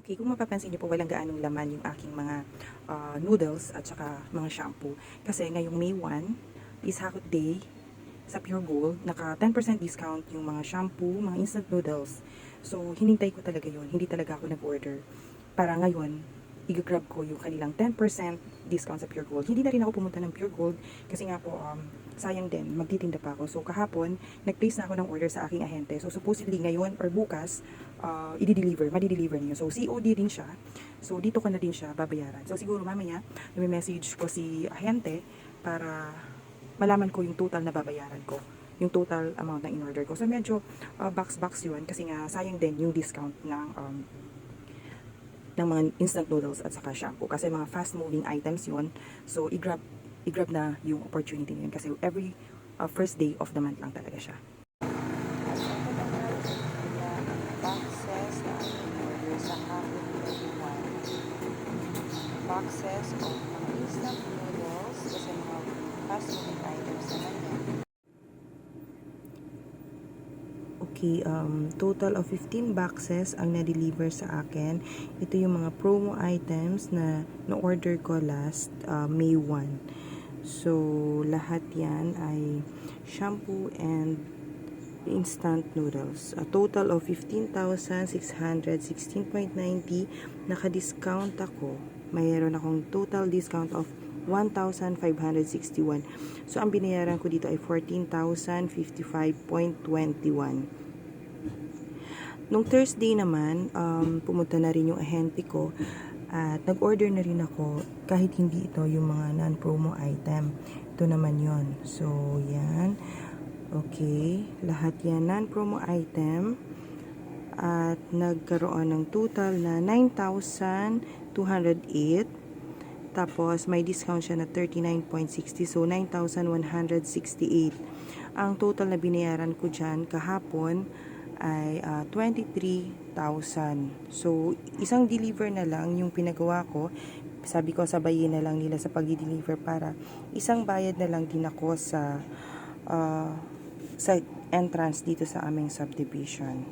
Okay, kung mapapansin niyo po walang gaanong laman yung aking mga noodles at saka mga shampoo. Kasi ngayong May 1 is Hakot Day sa Pure Gold. Naka 10% discount yung mga shampoo, mga instant noodles. So, hinintay ko talaga yun. Hindi talaga ako nag-order. Para ngayon, i-grab ko yung kanilang 10% discount sa Pure Gold. Hindi na rin ako pumunta ng Pure Gold kasi nga po, sayang din, magtitinda pa ako. So, kahapon, nag-place na ako ng order sa aking ahente. So, supposedly ngayon or bukas, madi-deliver niyo. So, COD din siya. So, dito ko na din siya babayaran. So, siguro mamaya, nami-message ko si ahente para malaman ko yung total na babayaran ko. Yung total amount na in-order ko. So, medyo box yun kasi nga sayang din yung discount ng mga instant noodles at saka shampoo. Kasi mga fast-moving items yun. So, i-grab na yung opportunity yun. Kasi every first day of the month lang talaga siya. Boxes na in-order sa Hakot 21. Boxes of mga instant noodles kasi mga fast-moving items naman yan. Okay, total of 15 boxes ang na-deliver sa akin. Ito yung mga promo items na na-order ko last May 1. So, lahat yan ay shampoo and instant noodles. A total of 15,616.90. Naka-discount ako. Mayroon akong total discount of 1,561. So, ang binayaran ko dito ay 14,055.21. Nung Thursday naman, pumunta na rin yung ahente ko at nag-order na rin ako kahit hindi ito yung mga non-promo item. Ito naman yon. So, yan. Okay. Lahat yan non-promo item. At nagkaroon ng total na 9,208. Tapos, may discount siya na 39.60. So, 9,168. Ang total na binayaran ko dyan kahapon ay 23,000. So, isang deliver na lang yung pinagawa ko. Sabi ko, sabayin na lang nila sa pag-deliver para isang bayad na lang din ako sa entrance dito sa aming subdivision.